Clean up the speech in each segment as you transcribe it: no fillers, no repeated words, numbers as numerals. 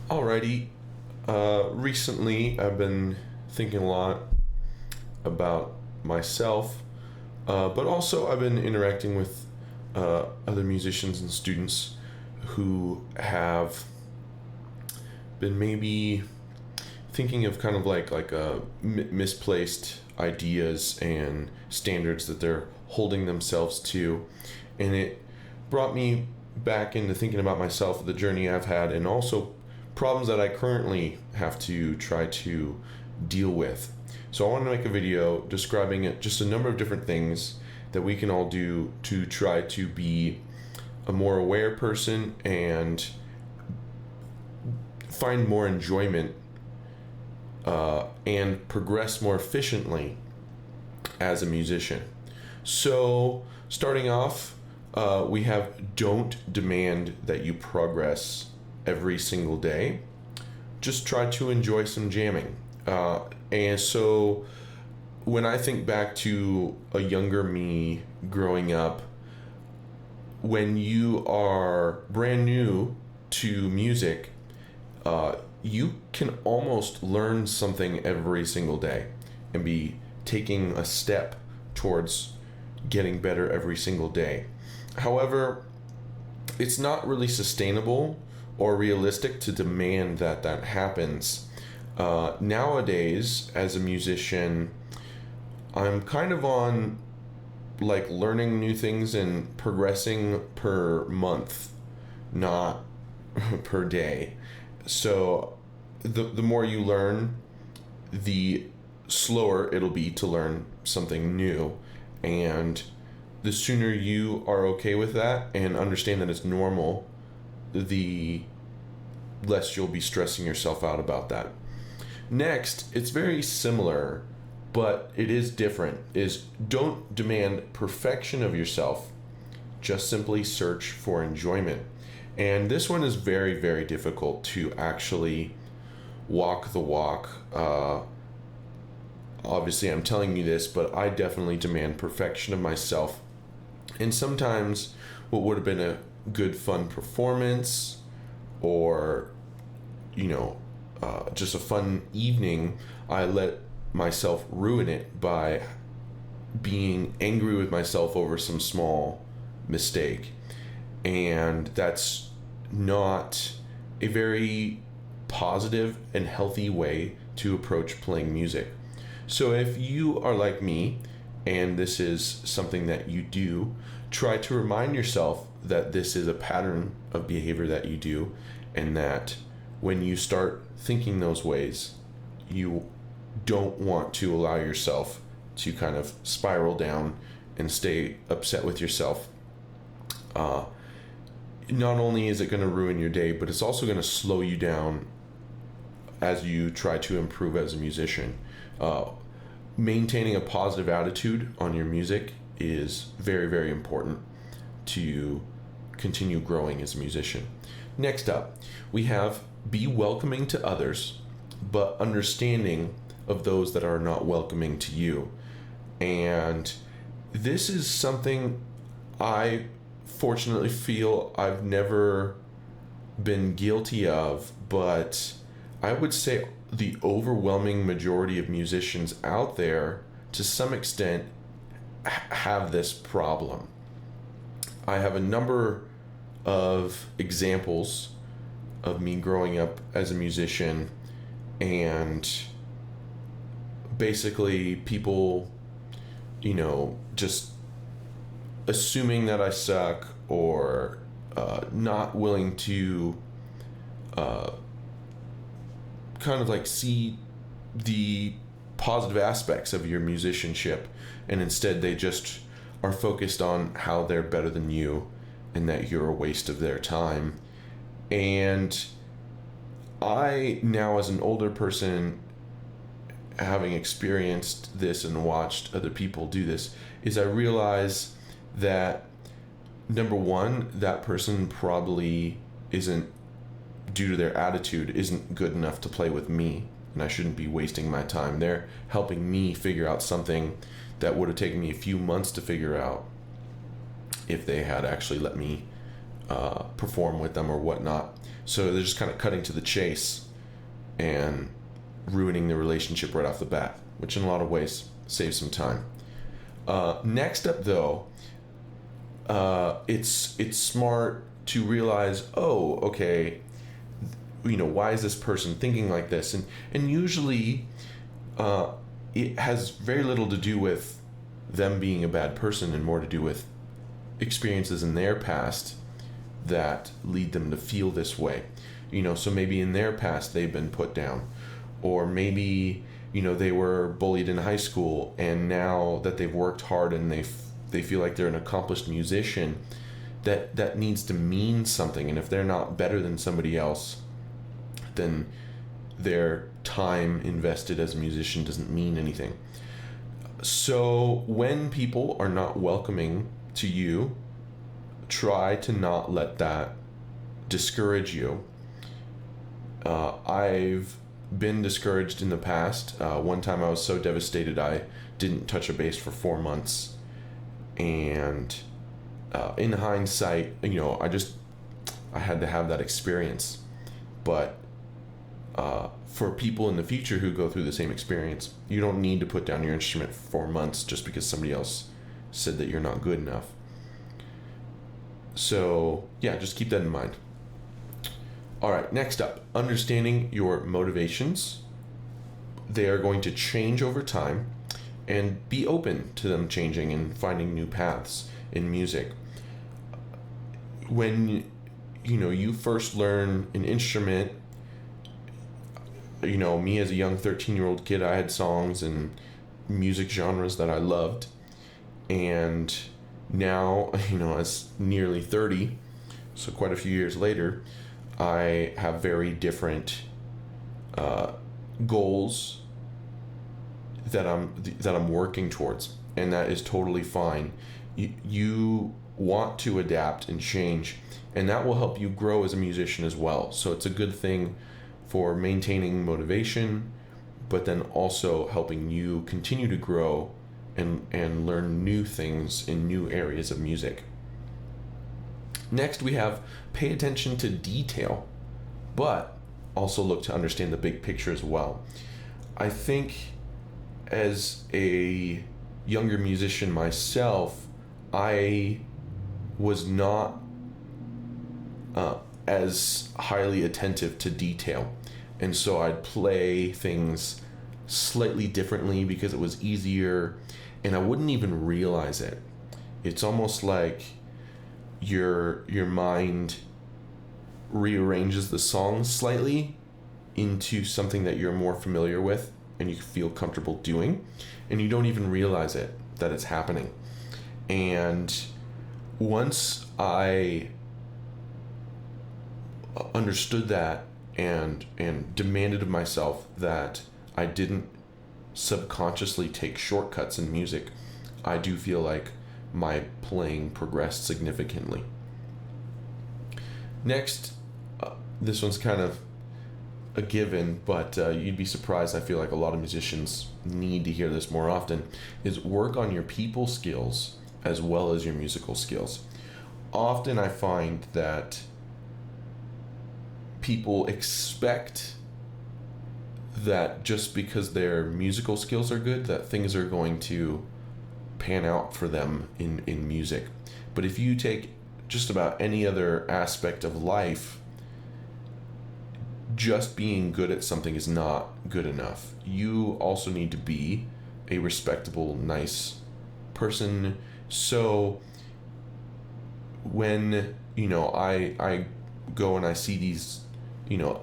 Alrighty. Recently, I've been thinking a lot about myself, but also I've been interacting with other musicians and students who have been maybe thinking of kind of like misplaced ideas and standards that they're holding themselves to, and it brought me back into thinking about myself, the journey I've had, and also problems that I currently have to try to deal with. So I want to make a video describing it, just a number of different things that we can all do to try to be a more aware person and find more enjoyment and progress more efficiently as a musician. So starting off, we have don't demand that you progress every single day. Just try to enjoy some jamming. And so when I think back to a younger me growing up, when you are brand new to music, you can almost learn something every single day and be taking a step towards getting better every single day. However, it's not really sustainable or realistic to demand that that happens. Nowadays, as a musician, I'm kind of on like learning new things and progressing per month, not per day. So the more you learn, the slower it'll be to learn something new. And the sooner you are okay with that and understand that it's normal, the less you'll be stressing yourself out about that. Next, it's very similar, but it is different, is don't demand perfection of yourself, just simply search for enjoyment. And this one is very, very difficult to actually walk the walk. Obviously, I'm telling you this, but I definitely demand perfection of myself. And sometimes what would have been a good, fun performance or, just a fun evening, I let myself ruin it by being angry with myself over some small mistake. And that's not a very positive and healthy way to approach playing music. So if you are like me and this is something that you do, try to remind yourself that this is a pattern of behavior that you do, and that when you start thinking those ways, you don't want to allow yourself to kind of spiral down and stay upset with yourself. Not only is it going to ruin your day, but it's also going to slow you down as you try to improve as a musician. Maintaining a positive attitude on your music is very, very important to continue growing as a musician. Next up, we have be welcoming to others, but understanding of those that are not welcoming to you. And this is something I fortunately feel I've never been guilty of, but I would say the overwhelming majority of musicians out there, to some extent, have this problem. I have a number of examples of me growing up as a musician, and basically people, just assuming that I suck, or not willing to kind of like see the positive aspects of your musicianship, and instead they just are focused on how they're better than you and that you're a waste of their time. And I now, as an older person, having experienced this and watched other people do this, is I realize that number one, that person probably isn't, due to their attitude, isn't good enough to play with me, and I shouldn't be wasting my time. They're helping me figure out something that would have taken me a few months to figure out if they had actually let me perform with them or whatnot. So they're just kind of cutting to the chase and ruining the relationship right off the bat, which in a lot of ways saves some time. Next up, though, it's smart to realize, oh, okay, why is this person thinking like this? And usually, it has very little to do with them being a bad person and more to do with experiences in their past that lead them to feel this way. So maybe in their past they've been put down, or maybe they were bullied in high school, and now that they've worked hard and they feel like they're an accomplished musician, that needs to mean something. And if they're not better than somebody else, then their time invested as a musician doesn't mean anything. So when people are not welcoming to you, try to not let that discourage you. I've been discouraged in the past. One time I was so devastated I didn't touch a bass for 4 months, and in hindsight, I had to have that experience. But for people in the future who go through the same experience, you don't need to put down your instrument for 4 months just because somebody else said that you're not good enough. So yeah, just keep that in mind. All right, next up, understanding your motivations. They are going to change over time, and be open to them changing and finding new paths in music. When you first learn an instrument, me as a young 13-year-old kid, I had songs and music genres that I loved, and now, as nearly 30, so quite a few years later, I have very different goals that I'm working towards, and that is totally fine. You want to adapt and change, and that will help you grow as a musician as well. So it's a good thing for maintaining motivation, but then also helping you continue to grow and learn new things in new areas of music. Next, we have pay attention to detail, but also look to understand the big picture as well. I think as a younger musician myself, I was not as highly attentive to detail. And so I'd play things slightly differently because it was easier, and I wouldn't even realize it. It's almost like your mind rearranges the song slightly into something that you're more familiar with and you feel comfortable doing, and you don't even realize it, that it's happening. And once I understood that and demanded of myself that I didn't subconsciously take shortcuts in music, I do feel like my playing progressed significantly. Next, this one's kind of a given, but you'd be surprised. I feel like a lot of musicians need to hear this more often, is work on your people skills as well as your musical skills. Often I find that people expect that just because their musical skills are good, that things are going to pan out for them in music. But if you take just about any other aspect of life, just being good at something is not good enough. You also need to be a respectable, nice person. So when I go and I see these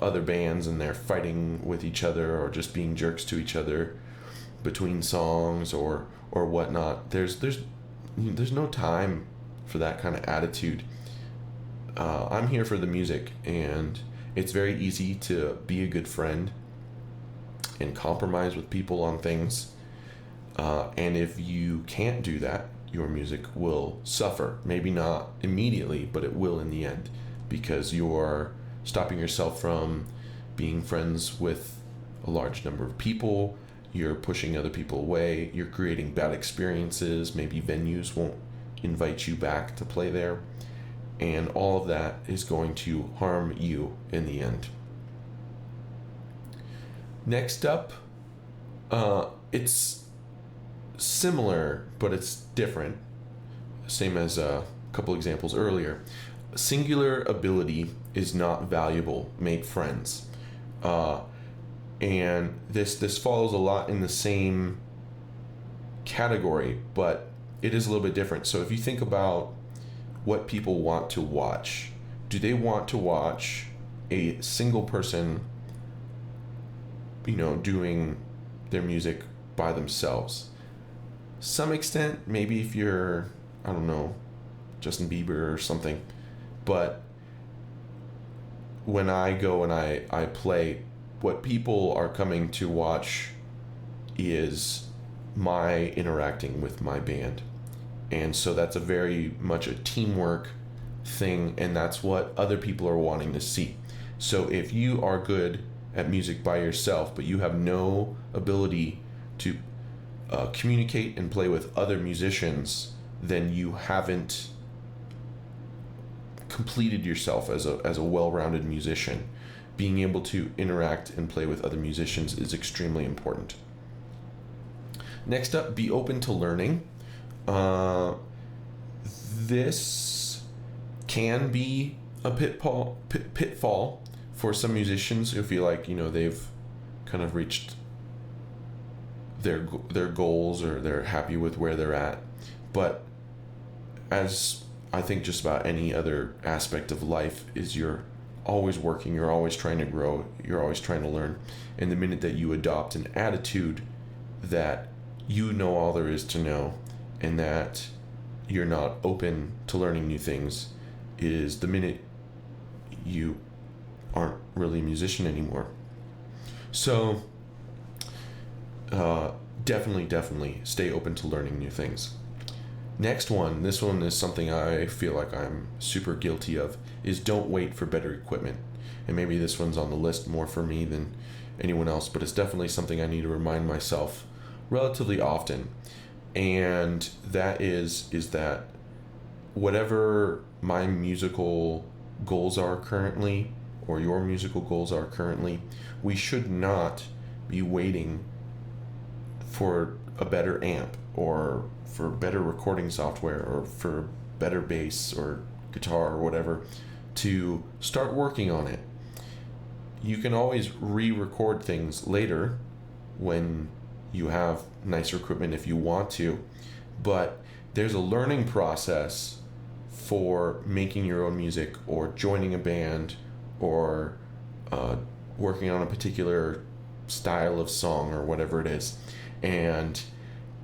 other bands and they're fighting with each other or just being jerks to each other between songs or whatnot, there's no time for that kind of attitude. I'm here for the music, and it's very easy to be a good friend and compromise with people on things, and if you can't do that, your music will suffer. Maybe not immediately, but it will in the end, because you're stopping yourself from being friends with a large number of people. You're pushing other people away. You're creating bad experiences. Maybe venues won't invite you back to play there. and all of that is going to harm you in the end. Next up, it's similar, but it's different. Same as a couple examples earlier. Singular ability is not valuable. Make friends. And this follows a lot in the same category, but it is a little bit different. So if you think about what people want to watch, do they want to watch a single person, doing their music by themselves? Some extent, maybe if you're, I don't know, Justin Bieber or something. But when I go and I play, what people are coming to watch is my interacting with my band. And so that's a very much a teamwork thing, and that's what other people are wanting to see. So if you are good at music by yourself, but you have no ability to communicate and play with other musicians, then you haven't completed yourself as a well-rounded musician. Being able to interact and play with other musicians is extremely important. Next up, be open to learning. This can be a pitfall for some musicians who feel like they've kind of reached their goals, or they're happy with where they're at. But as I think just about any other aspect of life, is you're always working, you're always trying to grow, you're always trying to learn. And the minute that you adopt an attitude that you know all there is to know, and that you're not open to learning new things, is the minute you aren't really a musician anymore. So definitely stay open to learning new things. Next one, this one is something I feel like I'm super guilty of, is don't wait for better equipment. And maybe this one's on the list more for me than anyone else, but it's definitely something I need to remind myself relatively often. And that is that whatever my musical goals are currently, or your musical goals are currently, we should not be waiting for a better amp, or for better recording software, or for better bass or guitar or whatever to start working on it. You can always re-record things later when you have nicer equipment if you want to, but there's a learning process for making your own music, or joining a band, or working on a particular style of song, or whatever it is. And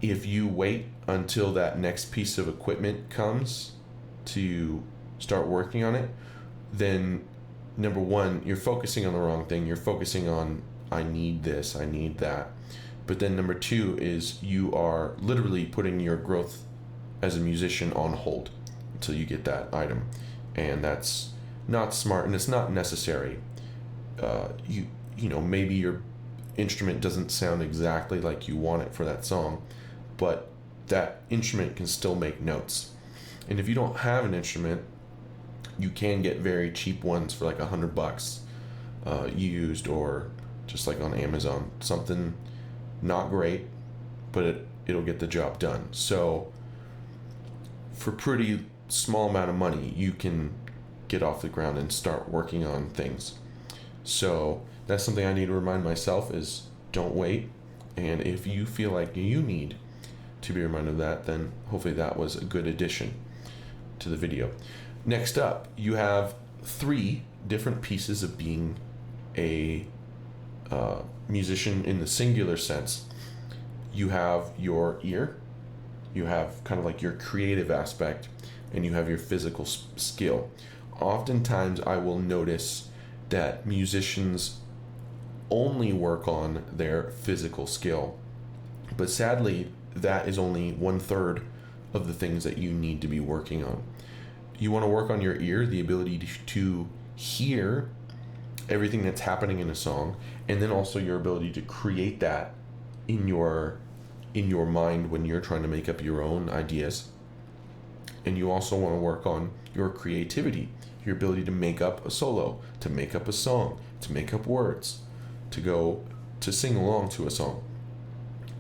if you wait until that next piece of equipment comes to start working on it, then number one, you're focusing on the wrong thing. You're focusing on, I need this, I need that. But then number two is you are literally putting your growth as a musician on hold until you get that item. And that's not smart, and it's not necessary. Maybe your instrument doesn't sound exactly like you want it for that song, but that instrument can still make notes. And if you don't have an instrument, you can get very cheap ones for like $100 used, or just like on Amazon. Something not great, but it'll get the job done. So for pretty small amount of money, you can get off the ground and start working on things. So that's something I need to remind myself, is don't wait. And if you feel like you need to be reminded of that, then hopefully that was a good addition to the video. Next up, you have 3 different pieces of being a musician in the singular sense. You have your ear, you have kind of like your creative aspect, and you have your physical skill. Oftentimes I will notice that musicians only work on their physical skill, but sadly that is only 1/3 of the things that you need to be working on. You want to work on your ear, the ability to hear everything that's happening in a song, and then also your ability to create that in your mind when you're trying to make up your own ideas. And you also want to work on your creativity, your ability to make up a solo, to make up a song, to make up words, to sing along to a song.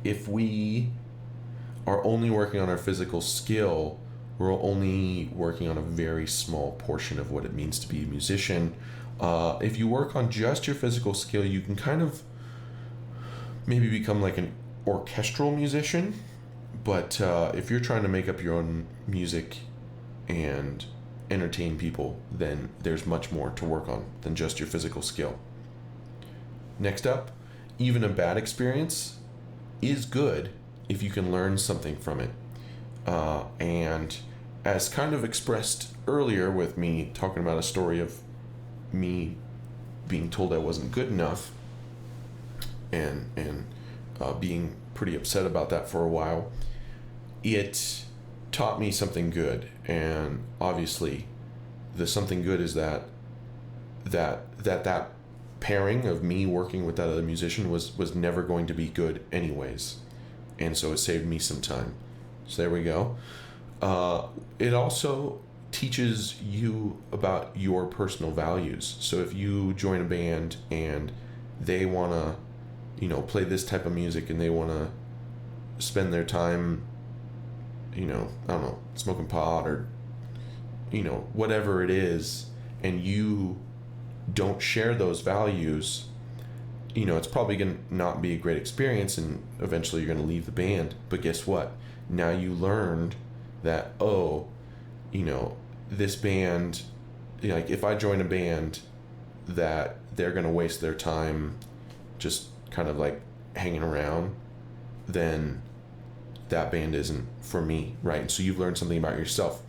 If we are only working on our physical skill, we're only working on a very small portion of what it means to be a musician. If you work on just your physical skill, you can kind of maybe become like an orchestral musician. But if you're trying to make up your own music and entertain people, then there's much more to work on than just your physical skill. Next up, even a bad experience is good if you can learn something from it. And as kind of expressed earlier with me talking about a story of me being told I wasn't good enough and being pretty upset about that for a while, it taught me something good. And obviously the something good is that pairing of me working with that other musician was never going to be good anyways, and so it saved me some time. So there we go. It also teaches you about your personal values. So if you join a band and they want to play this type of music and they want to spend their time I don't know, smoking pot or whatever it is, and you don't share those values, it's probably going to not be a great experience, and eventually you're going to leave the band. But guess what? Now you learned that, this band, like if I join a band that they're going to waste their time just kind of like hanging around, then that band isn't for me, right? So you've learned something about yourself.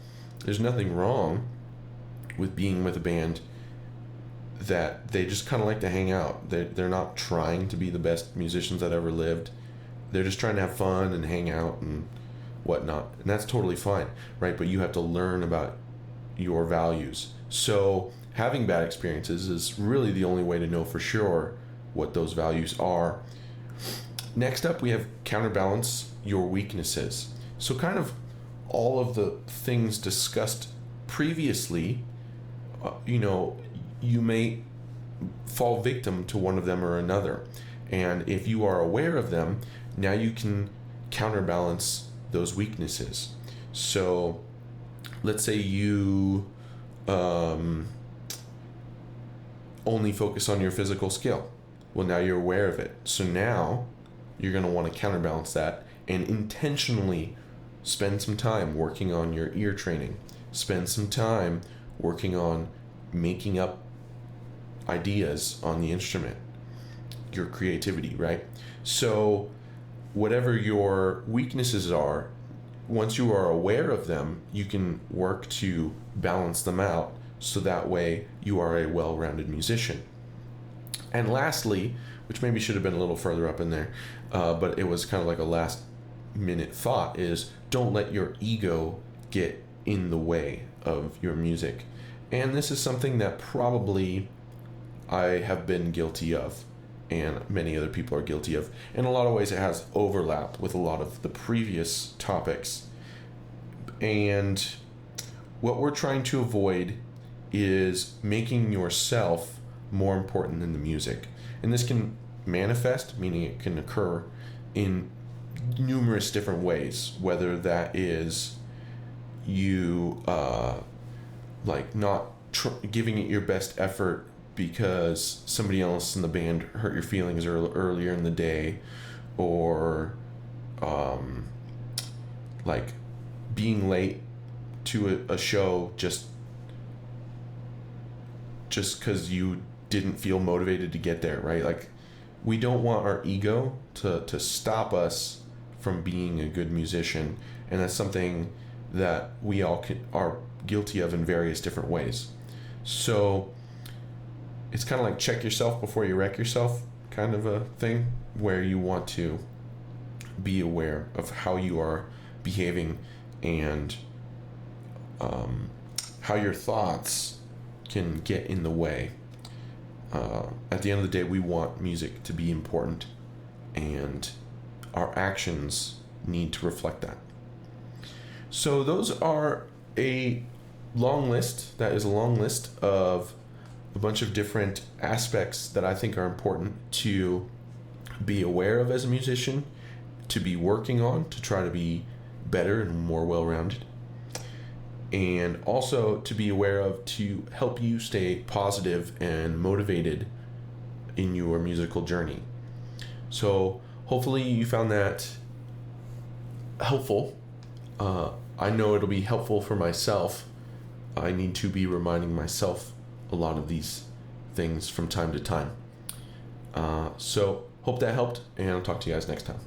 There's nothing wrong with being with a band that they just kind of like to hang out. They're not trying to be the best musicians that ever lived. They're just trying to have fun and hang out and whatnot. And that's totally fine, right? But you have to learn about your values. So having bad experiences is really the only way to know for sure what those values are. Next up, we have counterbalance your weaknesses. So kind of all of the things discussed previously, you may fall victim to one of them or another. And if you are aware of them, now you can counterbalance those weaknesses. So let's say you only focus on your physical skill. Well, now you're aware of it. So now you're going to want to counterbalance that and intentionally spend some time working on your ear training. Spend some time working on making up ideas on the instrument, your creativity, right? So whatever your weaknesses are, once you are aware of them, you can work to balance them out so that way you are a well-rounded musician. And lastly, which maybe should have been a little further up in there, but it was kind of like a last minute thought, is don't let your ego get in the way of your music. And this is something that probably I have been guilty of, and many other people are guilty of. In a lot of ways it has overlap with a lot of the previous topics. And what we're trying to avoid is making yourself more important than the music. And this can manifest, meaning it can occur in numerous different ways, whether that is you not giving it your best effort because somebody else in the band hurt your feelings earlier in the day, or being late to a show just because you didn't feel motivated to get there, right? Like, we don't want our ego to stop us from being a good musician, and that's something that we all are guilty of in various different ways. So it's kind of like check yourself before you wreck yourself kind of a thing, where you want to be aware of how you are behaving and how your thoughts can get in the way. At the end of the day, we want music to be important, and our actions need to reflect that. So those are a long list. That is a long list of a bunch of different aspects that I think are important to be aware of as a musician, to be working on, to try to be better and more well-rounded, and also to be aware of to help you stay positive and motivated in your musical journey. So hopefully you found that helpful. I know it'll be helpful for myself. I need to be reminding myself a lot of these things from time to time. So hope that helped, and I'll talk to you guys next time.